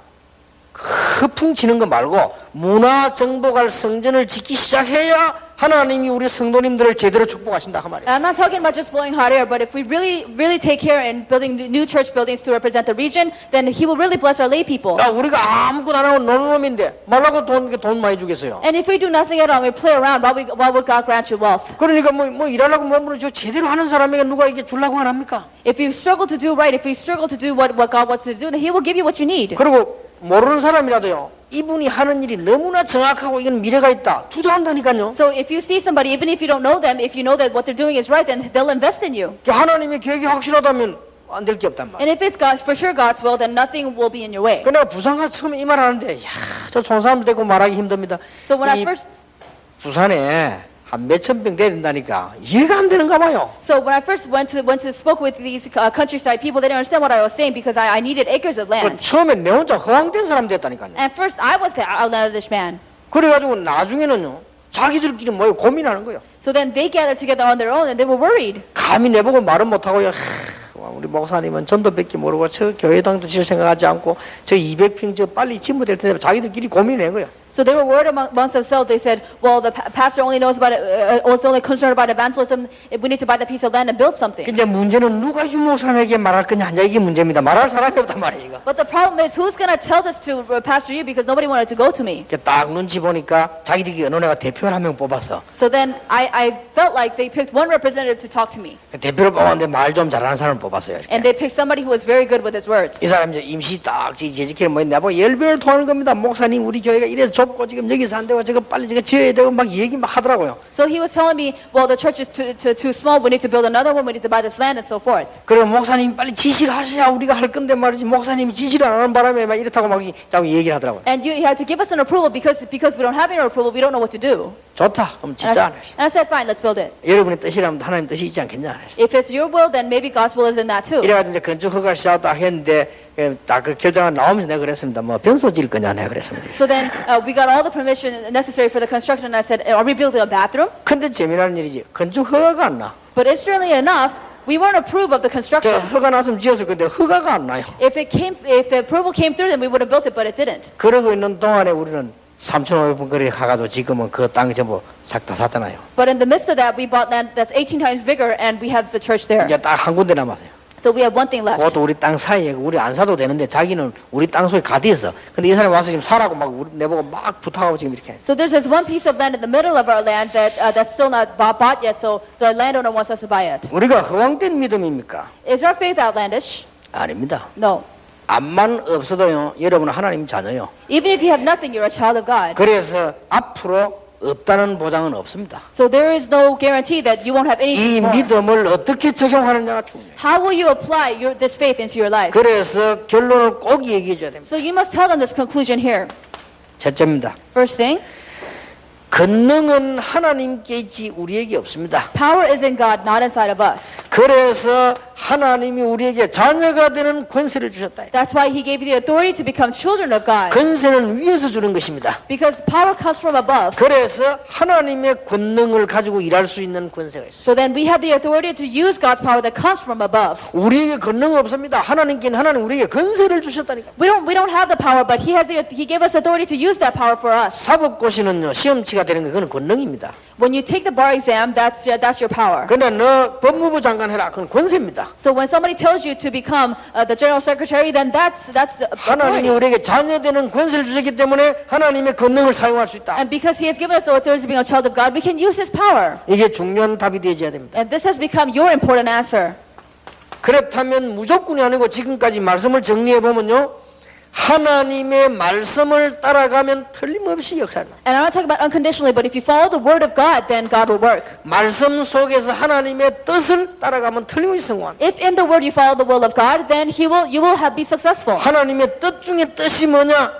허풍치는 거 말고 문화 정복할 성전을 짓기 시작해야 하나님이 우리 성도님들을 제대로 축복하신다 그 말이에요. I'm not talking about just blowing hot air, but if we really take care in building new church buildings to represent the region, then He will really bless our lay people. 야, 우리가 아무것도 안 하고 노는 놈인데 말라고 돈 많이 주겠어요. And if we do nothing at all, we play around, why would God grant you wealth? 그러니까 뭐 일하려고 뭐 저 제대로 하는 사람에게 누가 이게 주려고 안 합니까? If you struggle to do right, if we struggle to do what God wants to do, then He will give you what you need. 그리고 모르는 사람이라도요. 이분이 하는 일이 너무나 정확하고 이건 미래가 있다. 투자한다니까요. So if you see somebody, even if you don't know them, if you know that what they're doing is right, then they'll invest in you. 하나님의 계획이 확실하다면 안 될 게 없단 말이에요. And if it's God, for sure God's will, then nothing will be in your way. 그 내가 부산 가서 처음에 이 말 하는데 저 총사람 되고 말하기 힘듭니다. So when I 이 first 부산에 한 몇천 병 돼야 된다니까 이해가 안 되는가 봐요. So when I first went to spoke with these countryside people, they didn't understand what I was saying because I needed acres of 그 land. 처음에 내 혼자 허황된 사람 됐다니까요. At first, I was the outlandish man. 그래가지고 나중에는요. 자기들끼리 뭐 고민하는 거예요. So then they gathered together on their own and they were worried. 감히 내보고 말은 못하고요. 우리 목사님은 전도밖에 모르고 저 교회당도 질 생각하지 않고 저 200평 저 빨리 짓면 될 텐데 자기들끼리 고민한 거예요. So they were worried amongst themselves. They said, well, the pastor only knows about it, was only concerned about evangelism. We need to buy the piece of land and build something. 근데 문제는 누가 유 목사님에게 말할 거냐 이게 문제입니다. 말할 사람이 없단 말이에요. But the problem is, who's going to tell this to Pastor Yu because nobody wanted to go to me. 딱 눈치 보니까 자기들끼리 어느 애가 대표를 한 명 뽑았어. So then I felt like they picked one representative to talk to me. 대표를 뽑았는데 말 좀 잘하는 사람을 뽑았어요. 이렇게. And they picked somebody who was very good with his words. 이 사람 이제 임시 딱 제지키를 뭐 내보고 열변을 토하는 겁니다. 목사님 우리 교회가 이래서 좁고 지금 여기서 안 되고 저거 빨리 저거 지어야 되고 막 얘기 막 하더라고요. So he was telling me, well, the church is too small. We need to build another one. We need to buy this land and so forth. 그럼 목사님 빨리 지시를 하셔야 우리가 할 건데 말이지 목사님이 지시를 안 하는 바람에 막 이렇다고 막 자꾸 얘기를 하더라고요. And you have to give us an approval because we don't have your approval. We don't know what to do. 좋다. 그럼 And 진짜 안 했어. I said, fine, let's build it. 여러분의 뜻이라면 하나님 뜻이 있지 않겠냐 했어. If it's your will, then maybe God's will is in that too. 이래가지고 이제 건축 허가를 시작했다 했는데 딱 그 결정을 나오면서 내가 그랬습니다. 뭐 변소 지을 거냐 내가 그랬습니다. So then we got all the permission necessary for the construction. And I said, are we building a bathroom? 근데 재미난 일이지. 건축 허가가 안 나. But interestingly enough, we weren't approved of the 저 construction. 허가 났으면 지었을 건데 허가가 안 나요. If the approval came through, then we would have built it, but it didn't. 그러고 있는 동안에 우리는 3,500번 거리 가가지고 지금은 그 땅 전부 싹 다 샀잖아요. But in the midst of that, we bought land that's 18 times bigger, and we have the church there. 이제 딱 한 군데 남았어요. So we have one thing left. 그것도 우리 땅 사이에 우리 안 사도 되는데 자기는 우리 땅 속에 가디었어. 근데 이 사람이 와서 지금 사라고 막 내보고 막 부탁하고 지금 이렇게. So there's this one piece of land in the middle of our land that's still not bought yet. So the landowner wants us to buy it. 우리가 허황된 믿음입니까? Is our faith outlandish? 아닙니다. No. 암만 없어도요. 여러분은 하나님 자녀요. Even if you have nothing, you're a child of God. 그래서 앞으로 없다는 보장은 없습니다. So there is no guarantee that you won't have 이 anything more. 믿음을 어떻게 적용하느냐가 중요해요. How will you apply this faith into your life? 그래서 결론을 꼭 얘기해 줘야 됩니다. So you must tell them this conclusion here. 첫째입니다. First thing, 권능은 하나님께 있지 우리에게 없습니다. power is in God, not inside of us. 그래서 하나님이 우리에게 자녀가 되는 권세를 주셨다. That's why He gave you the authority to become children of God. 권세는 위에서 주는 것입니다. Because power comes from above. 그래서 하나님의 권능을 가지고 일할 수 있는 권세가 있어요. So then we have the authority to use God's power that comes from above. 우리에게 권능 없습니다. 하나님 우리에게 권세를 주셨다니까. We don't have the power, but He gave us authority to use that power for us. 사법고시는요 시험치가 되는 거 그건 권능입니다. When you take the bar exam, that's your power. 근데 너 법무부 장관 해라 그건 권세입니다. So when somebody tells you to become the general secretary, then that's 하나님이 authority. 우리에게 자녀되는 권세를 주셨기 때문에 하나님의 권능을 사용할 수 있다. And because He has given us the authority to become a child of God, we can use His power. 이게 중요한 답이 되어야 됩니다. And this has become your important answer. 그렇다면 무조건이 아니고 지금까지 말씀을 정리해 보면요. 하나님의 말씀을 따라가면 틀림없이 역사를 나. And I'm not talking about unconditionally, but if you follow the word of God, then God will work. 말씀 속에서 하나님의 뜻을 따라가면 틀림없이 성공한. If in the word you follow the will of God, then you will be successful. 하나님의 뜻 중에 뜻이 뭐냐?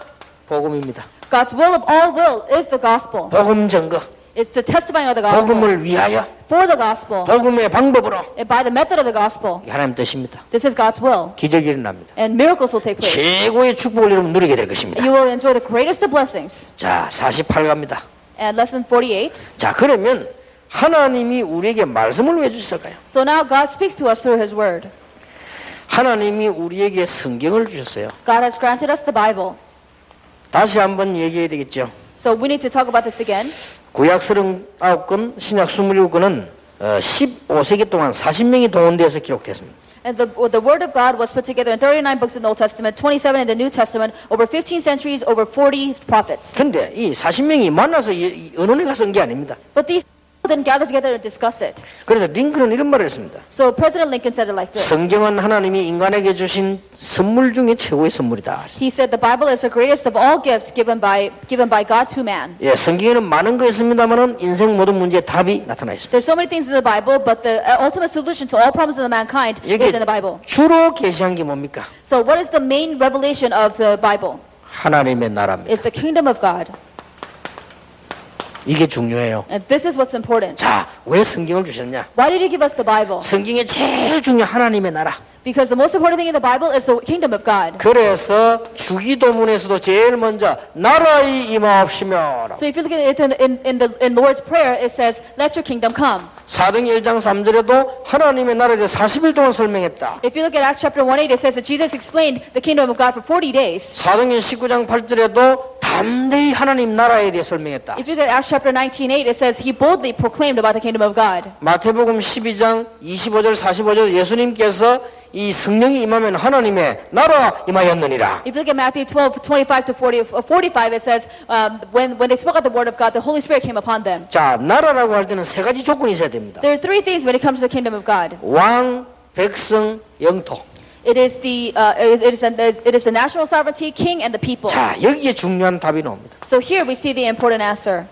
복음입니다. God's will of all will is the gospel. 복음 증거. It's the testifying of the gospel. 복음을 위하여 For the gospel. 복음의 방법으로 And by the method of the gospel. 이게 하나님 뜻입니다. This is God's will. 기적이 일어납니다. And miracles will take place. 최고의 축복을 여러분 누리게 될 것입니다. You will enjoy the greatest of blessings. 자, 48 갑니다. And lesson 48. 자, 그러면 하나님이 우리에게 말씀을 왜 주셨을까요? So now God speaks to us through His word. 하나님이 우리에게 성경을 주셨어요. God has granted us the Bible. 다시 한번 얘기해야 되겠죠. So we need to talk about this again. 구약 39권, 신약 27권은 15세기 동안 40명이 동원되어서 기록됐습니다. And the word of God was put together in 39 books in the Old Testament, 27 in the New Testament, over 15 centuries, over 40 prophets. 근데 이 40명이 만나서 언론에 가서 한 게 아닙니다. But these people didn't gather together to discuss it. 그래서 링컨은 이런 말을 했습니다. So President Lincoln said it like this. 성경은 하나님이 인간에게 주신 선물 중에 최고의 선물이다. He said the Bible is the greatest of all gifts given by God to man. 예, 성경에는 많은 거 있습니다만은 인생 모든 문제의 답이 나타나 있습니다. There's so many things in the Bible, but the ultimate solution to all problems of mankind is in the Bible. 주로 계시한 게 뭡니까? So what is the main revelation of the Bible? 하나님의 나라입니다. It's the kingdom of God. 이게 중요해요. And this is what's important. 자, 왜 성경을 주셨냐? Why did He give us the Bible? 성경에 제일 중요한 하나님의 나라. Because the most important thing in the Bible is the kingdom of God. 그래서 주기도문에서도 제일 먼저 나라의 임하옵시며. So if you look at it in the Lord's Prayer, it says, "Let your kingdom come." 사도행 1장 3절에도 하나님의 나라에 대해 40일 동안 설명했다. If you look at Acts chapter 1:8, it says that Jesus explained the kingdom of God for 40 days. 사도행 19장 8절에도 담대히 하나님 나라에 대해 설명했다. If you look at Acts chapter 19:8, it says he boldly proclaimed about the kingdom of God. 마태복음 12장 25절 45절 예수님께서 이 성령이 임하면 하나님의 나라 임하였느니라. If you look at Matthew 12:25 to 45, it says when they spoke out the word of God, the Holy Spirit came upon them. 자, 나라라고 할 때는 세 가지 조건이 있어야 됩니다. There are three things when it comes to the kingdom of God. 왕, 백성, 영토. It is the national sovereignty, king, and the people. 자, 여기에 중요한 답이 나옵니다. So here we see the important answer.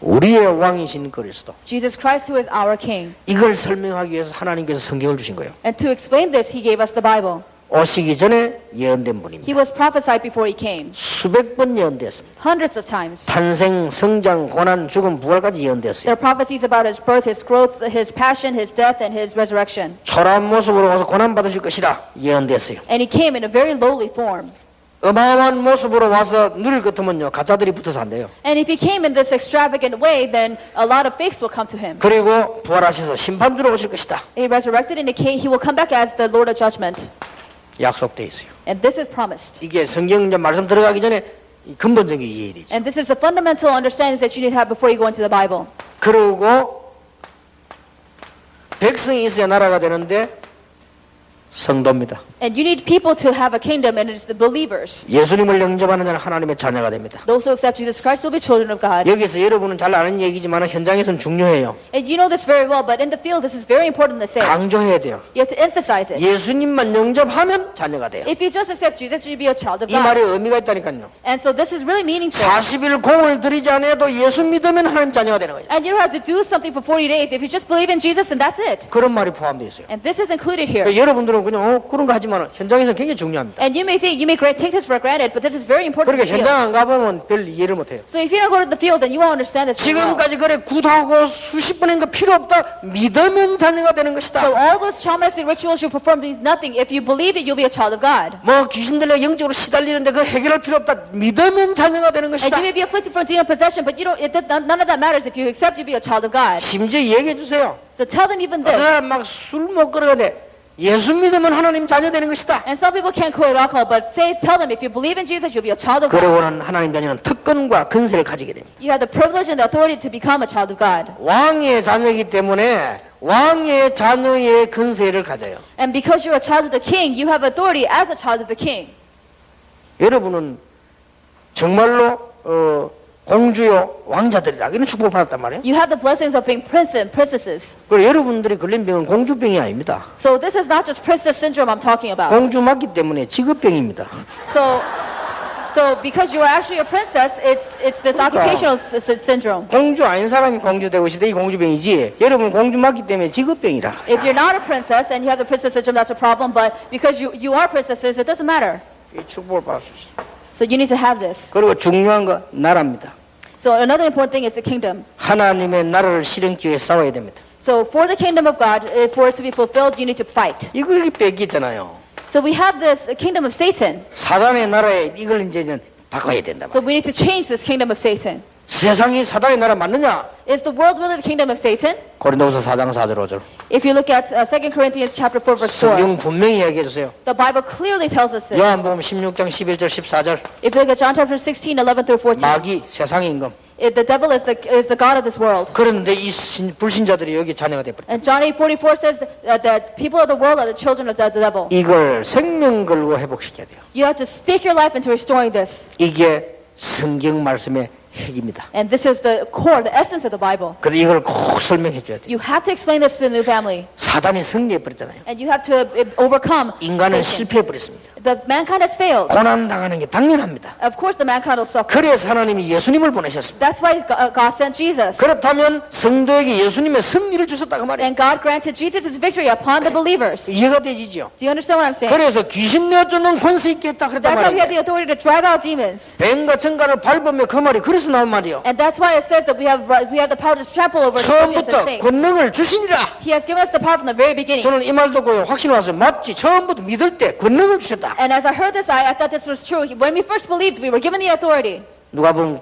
우리의 왕이신 그리스도. Jesus Christ, who is our king. 이걸 설명하기 위해서 하나님께서 성경을 주신 거예요. And to explain this, He gave us the Bible. 오시기 전에 예언된 분입니다. He was prophesied before He came. 수백 번 예언되었습니다. Hundreds of times. 탄생, 성장, 고난, 죽음, 부활까지 There 예언되었어요. are prophecies about His birth, His growth, His passion, His death, and His resurrection. 초라한 모습으로 와서 고난 받으실 것이라 예언되었어요. And He came in a very lowly form. 어마어마한 모습으로 와서 누릴 것 같으면요 가짜들이 붙어서 안 돼요. And if He came in this extravagant way, then a lot of fakes will come to Him. 그리고 부활하셔서 심판주로 오실 것이다. He resurrected and He will come back as the Lord of judgment. 약속돼 있어요. And this is promised. 이게 성경 이제 말씀 들어가기 전에 이 근본적인 이해이죠. And this is the fundamental understandings that you need to have before you go into the Bible. 그리고 백성이 있어야 나라가 되는데 성도입니다. And you need people to have a kingdom, and it's the believers. 예수님을 영접하는 자는 하나님의 자녀가 됩니다. Those who accept Jesus Christ will be children of God. 여기서 여러분은 잘 아는 얘기지만 현장에서는 중요해요. And you know this very well, but in the field, this is very important to say. 강조해야 돼요. You have to emphasize it. 예수님만 영접하면 자녀가 돼요. If you just accept Jesus, you'll be a child of 이 말에 God. 의미가 있다니까요. And so this is really meaningful. 40일 공을 들이지 않아도 예수 믿으면 하나님 자녀가 되는 거예요. And you don't have to do something for 40 days. If you just believe in Jesus, and that's it. 그런 말이 포함되어 있어요. And this is included here. 여러분들은 그냥 그런 거 하지만 현장에서 굉장히 중요합니다. And you may take this for granted, but this is very important 그러니까 to feel. 현장 안 가보면 별 이해를 못해요. So if you don't go to the field, then you won't understand this very well. 지금까지 그래 굿하고 수십 번 한 거 필요 없다. 믿으면 자녀가 되는 So 것이다. all those shamanistic rituals you perform means nothing. If you believe it, you'll be a child of God. 뭐 귀신들과 영적으로 시달리는데 그 해결할 필요 없다. 믿으면 자녀가 되는 And 것이다. you may be afflicted from demon possession, but none of that matters. If you accept, you'll be a child of God. 심지어 얘기해 주세요. So tell them even 어떤 this. 사람 막 술 못 끌어가대. 예수 믿으면 하나님 자녀 되는 것이다. And some people can't quit alcohol, but tell them if you believe in Jesus, you'll be a child of God. 그러고는 하나님 자녀는 특권과 근세를 가지게 됩니다. You have the privilege and the authority to become a child of God. 왕의 자녀이기 때문에 왕의 자녀의 근세를 가져요. And because you're a child of the king, you have authority as a child of the king. 여러분은 정말로 공주요 왕자들이라 이런 축복을 받았단 말이에요. You have the blessings of being princes and princesses. 그리고 여러분들이 걸린 병은 공주병이 아닙니다. So this is not just princess syndrome I'm talking about. 공주 맞기 때문에 직업병입니다. So So because you are actually a princess, it's this occupational syndrome. 공주 아닌 사람이 공주 되고 싶다. 이 공주병이지. 여러분 공주 맞기 때문에 직업병이라. If you're not a princess and you have the princess syndrome, that's a problem. But because you are princesses, it doesn't matter. 이 축복을 받을 수 있어. So you need to have this. 그리고 중요한 거 나라입니다. So another important thing is the kingdom. 하나님의 나라를 실현하기 위해 싸워야 됩니다. So for the kingdom of God, for it to be fulfilled, you need to fight. 이거 여기 뺏기잖아요. So we have this kingdom of Satan. 사단의 나라에 이걸 이제는 바꿔야 된다. So we need to change this kingdom of Satan. 세상이 사단의 나라 맞느냐? Is the world really the kingdom of Satan? 고린도후서 4장 4절 5절. If you look at 2 Corinthians chapter 4 verse 4, 성경 분명히 얘기해 주세요. the Bible clearly tells us this. 요한복음 16장 11절 14절. If you look at John chapter 16, 11 through 14, 마귀 세상의 임금. the devil is the god of this world. 그런데 이 불신자들이 여기 자녀가 돼 버렸다. And John 8:44 says that people of the world are the children of the devil. 이걸 생명 걸고 회복시켜야 돼요. You have to stake your life into restoring this. 이게 성경 말씀의 핵입니다. And this is the core, the essence of the Bible. 그래 이걸 꼭 설명해 줘야 돼요. You have to explain this to the new family. 사단이 승리해 버렸잖아요. And you have to overcome 인간은 Satan. 실패해 버렸습니다. The mankind has failed. 고난 당하는 게 당연합니다. Of course the mankind will suffer. 그래서 하나님이 예수님을 보내셨습니다. That's why God sent Jesus. 그렇다면 성도에게 예수님의 승리를 주셨다고 말이에요. And God granted Jesus his victory upon the believers. 이해가 되지죠? Do you understand what I'm saying? 그래서 귀신 내쫓는 권세 있게 했다 그랬단 That's why we have 말이에요. the authority to drive out demons. 뱀과 정갈을 밟으며 그 말이 그래서 나온 말이요. And that's why it says that we have the power to trample over scorpions and 처음부터 snakes. 권능을 주시니라. He has given us the power from the very beginning. 저는 이 말 듣고 확신 왔어요. 맞지? 처음부터 믿을 때 권능을 주셨다. And as I heard this, I thought this was true. When we first believed, we were given the authority. 누가복음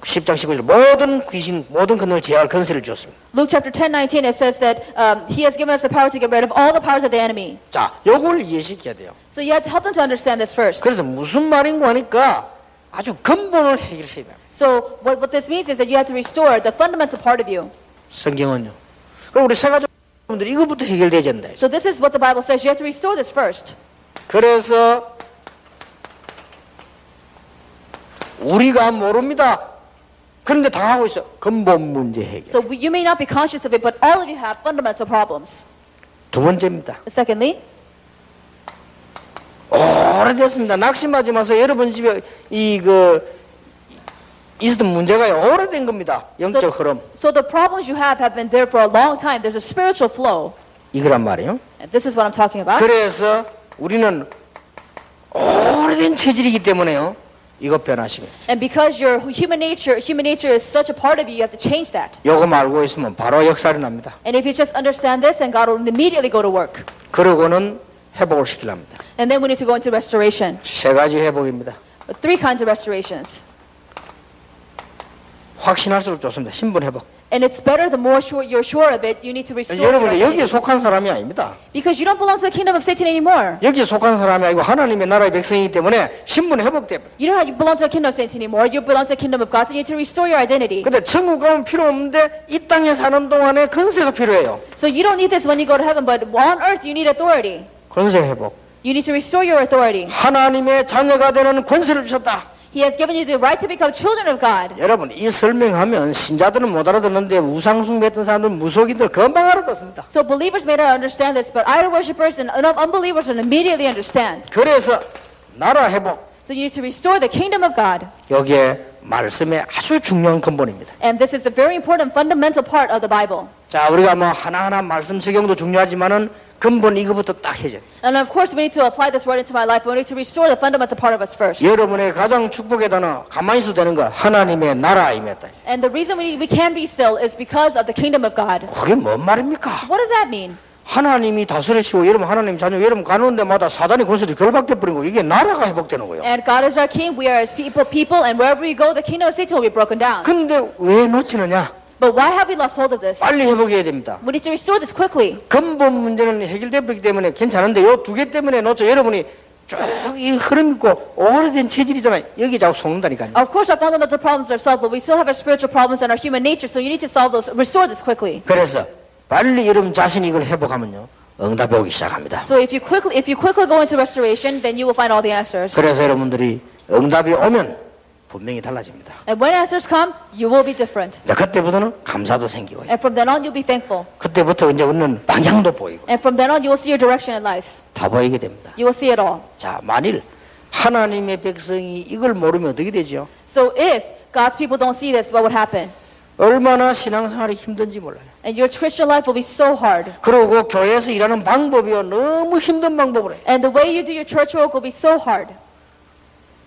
10장 19절 모든 귀신 모든 권능을 제할 권세를 주었습니다. Luke chapter 10:19 it says that he has given us the power to get rid of all the powers of the enemy. 자, 요걸 이해시켜야 돼요. So you have to help them to understand this first. 그래서 무슨 말인가 하니까 아주 근본을 해결해야 돼요. So what this means is that you have to restore the fundamental part of you. 성경은요. 그럼 우리 세가족분들이 이거부터 해결되어야 된다. So this is what the Bible says. You have to restore this first. 그래서 우리가 모릅니다. 그런데 당하고 있어. 근본 문제 해결. So you may not be conscious of it, but all of you have fundamental problems. 두 번째입니다. Secondly, 오래됐습니다. 낙심하지 마세요. 여러분 집에 있었던 문제가 오래된 겁니다. 영적 흐름. so the problems you have been there for a long time. There's a spiritual flow. 이거란 말이에요. And this is what I'm talking about. 그래서 우리는 오래된 체질이기 때문에요. 이거 변하시면. And because your human nature is such a part of you, you have to change that. 요거 알고 있으면 바로 역사를 납니다. And if you just understand this, then God will immediately go to work. 그러고는 회복을 시키랍니다. And then we need to go into restoration. 세 가지 회복입니다. 3 kinds of restorations. 확신할수록 좋습니다. 신분 회복. And it's better the more you're sure of it, you need to restore your 여러분은 여기에 identity. 속한 사람이 아닙니다. Because you don't belong to the kingdom of Satan anymore. 여기에 속한 사람이 아니고 하나님의 나라의 백성이기 때문에 신분 회복됩니다. You don't belong to the kingdom of Satan anymore. You belong to the kingdom of God, so you need to restore your identity. 근데 천국 가면 필요 없는데 이 땅에 사는 동안에 권세가 필요해요. So you don't need this when you go to heaven, but on earth you need authority. 권세 회복. You need to restore your authority. 하나님의 자녀가 되는 권세를 주셨다. He has given you the right to become children of God. 여러분 이 설명하면 신자들은 못 알아듣는데 우상숭배했던 사람들 무속인들 금방 알아듣습니다. So believers may not understand this, but idol worshippers and unbelievers will immediately understand. 그래서 나라 회복. So you need to restore the kingdom of God. 여기에 말씀의 아주 중요한 근본입니다. And this is a very important fundamental part of the Bible. 자, 우리가 뭐 하나하나 말씀 적용도 중요하지만은 근본 이거부터 딱 해줘야 돼요. And of course we need to apply this word into my life. We need to restore the fundamental part of us first. 여러분의 가장 축복의 단어 가만히 있어도 되는 거 하나님의 나라임이었다. And the reason we can be still is because of the kingdom of God. 그게 뭔 말입니까? What does that mean? 하나님이 다스리시고 여러분 하나님 자녀 여러분 가는 데마다 사단의 권세도 결박돼 버린 거 이게 나라가 회복되는 거예요. And God is our king. We are his people, and wherever we go, the kingdom of Satan will be broken down. 근데 왜 놓치느냐? But why have we lost hold of this? 빨리 회복해야 됩니다. We need to restore this quickly. 근본 문제는 해결돼 버리기 때문에 괜찮은데 요 두 개 때문에 놓쳐 여러분이 쭉 이 흐름 있고 오래된 체질이잖아요. 여기 자꾸 속는다니까요. Of course, our fundamental problems are solved, but we still have our spiritual problems and our human nature. So you need to solve those, restore this quickly. 그래서 빨리 여러분 자신이 이걸 회복하면요 응답이 오기 시작합니다. So if you quickly go into restoration, then you will find all the answers. 그래서 여러분들이 응답이 오면 분명히 달라집니다. And when answers come, you will be different. 이제 그때부터는 감사도 생기고요. And from then on, you'll be thankful. 그때부터 이제 얻는 방향도 보이고 And from then on, you will see your direction in life. 다 보이게 됩니다. You will see it all. 자, 만일 하나님의 백성이 이걸 모르면 어떻게 되죠? So if God's people don't see this, what would happen? 얼마나 신앙생활이 힘든지 몰라요. And your Christian life will be so hard. 그리고 교회에서 일하는 방법이요 너무 힘든 방법을 해요. And the way you do your church work will be so hard.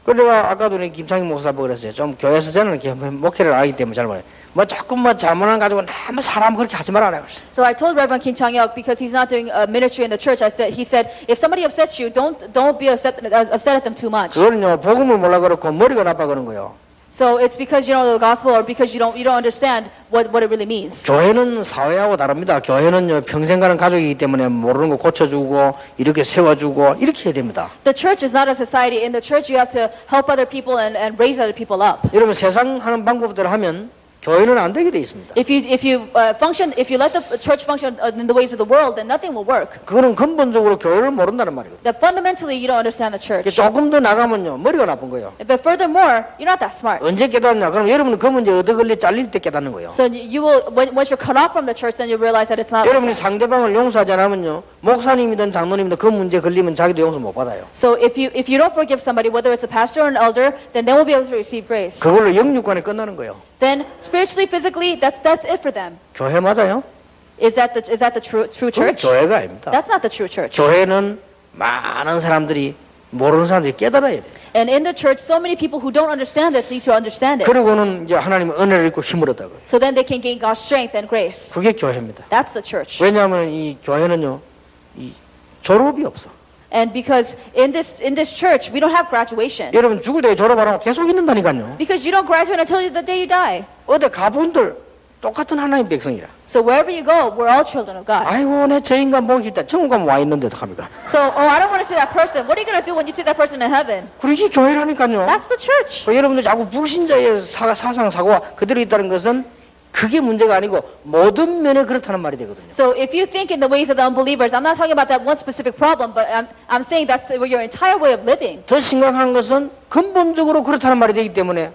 그래가 아까도 우리 김창희 목사 보고 그랬어요. 좀 교회에서 저는 이렇게 목회를 안 하기 때문에 잘 몰라요. 뭐 조금 뭐 잘못한 가지고 너무 사람 그렇게 하지 말아라 그랬어요. So I told Reverend Kim Chang-hyuk, because he's not doing a ministry in the church, he said, if somebody upsets you, don't be upset at them too much. 그거는요 복음을 몰라 그렇고 머리가 나빠 그런 거예요. So it's because you don't know the gospel, or because you don't understand what it really means. 교회는 사회하고 다릅니다. 교회는요 평생 가는 가족이기 때문에 모르는 거 고쳐주고 이렇게 세워주고 이렇게 해야 됩니다. The church is not a society. In the church, you have to help other people and raise other people up. 여러분 세상 하는 방법대로 하면 교회는 안 되게 돼 있습니다. If you let the church function in the ways of the world, then nothing will work. 그거는 근본적으로 교회를 모른다는 말이거든요. That fundamentally you don't understand the church. 조금 더 나가면요 머리가 나쁜 거예요. But furthermore, you're not that smart. 언제 깨닫냐? 그럼 여러분은 그 문제 얻어걸려 잘릴 때 깨닫는 거예요. So you will, once you're cut off from the church, then you realize that it's not. 여러분이 상대방을 용서하지 않으면요 목사님이든 장로님이든 그 문제 걸리면 자기도 용서 못 받아요. So if you don't forgive somebody, whether it's a pastor or an elder, then they won't be able to receive grace. 그걸로 영육관에 끝나는 거예요. Then spiritually, physically, that's it for them. 교회 맞아요? Is that the true 그건 church? 교회가 아닙니다. That's not the true church. 교회는 많은 사람들이 모르는 사람들이 깨달아야 돼요. And in the church, so many people who don't understand this need to understand it. 그리고는 이제 하나님의 은혜를 입고 힘을 얻다고요. So then they can gain God's strength and grace. 그게 교회입니다. That's the church. 왜냐하면 이 교회는요 이 졸업이 없어. And because in this church, we don't have graduation. 여러분 죽을 때 졸업하라고 계속 있는다니까요. Because you don't graduate until the day you die. 어디 가본들 똑같은 하나님 백성이라. So wherever you go, we're all children of God. 아이고 내 저 인간 보기 싫다. 천국 가면 와 있는데 어떡합니까? So, I don't want to see that person. What are you going to do when you see that person in heaven? 그리고 이게 교회라니까요. That's the church. 여러분들 자꾸 불신자의 사상 사고가 그대로 있다는 것은 그게 문제가 아니고 모든 면에 그렇다는 말이 되거든요. So if you think in the ways of the unbelievers, I'm not talking about that one specific problem, but I'm saying that's your entire way of living. 더 심각한 것은 근본적으로 그렇다는 말이 되기 때문에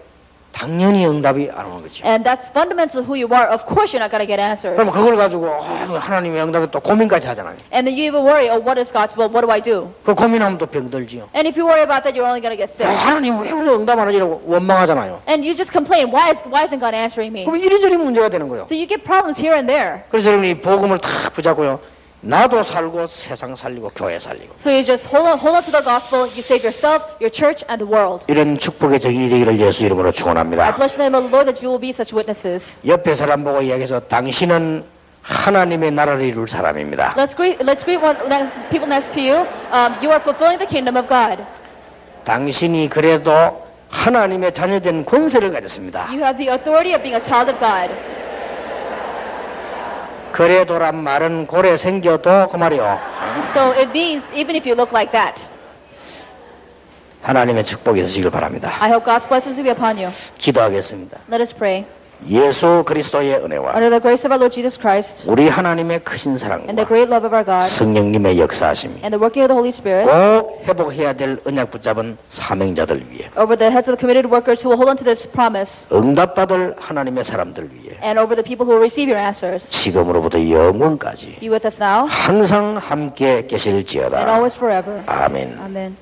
당연히 응답이 안 오는 거죠. And that's fundamental who you are. Of course you're not going to get answers. 그럼 그걸 가지고 하나님의 응답에 또 고민까지 하잖아요. And then you even worry, what is God's will? What do I do? 그 고민하면 또 병들지요. And if you worry about that, you're only going to get sick. 하나님 왜 우리 응답 안 하지라고 원망하잖아요. And you just complain, why isn't God answering me? 그럼 이리저리 문제가 되는 거예요. So you get problems here and there. 그래서 여러분이 복음을 다 붙잡고요. 나도 살고 세상 살리고 교회 살리고 So you just hold on to the gospel, you save yourself, your church, and the world. 이런 축복의 증인이 되기를 예수 이름으로 I 축원합니다. bless the name of the Lord that you will be such witnesses. 옆에 사람 보고 이야기해서 당신은 하나님의 나라를 이룰 사람입니다. Let's greet people next to you. You are fulfilling the kingdom of God. 당신이 그래도 하나님의 자녀된 권세를 가졌습니다. You have the authority of being a child of God. 그래도란 말은 고래 생겨도 그 말이요. So it means even if you look like that. 하나님의 축복이 있으시길 바랍니다. I hope God's blessings will be upon you. 기도하겠습니다. Let us pray. 예수 그리스도의 은혜와 Under the grace of our Lord Jesus Christ 우리 하나님의 크신 and the 사랑과 great love of our God 성령님의 역사하심이 and the working of the Holy Spirit 꼭 회복해야 될 언약 붙잡은 사명자들 위해 over the heads of the committed workers who will hold on to this promise 응답받을 하나님의 사람들 위해 and over the people who will receive your answers. 지금으로부터 영원까지 Be with us now 항상 함께 and 계실지어다. always forever. 아멘. Amen.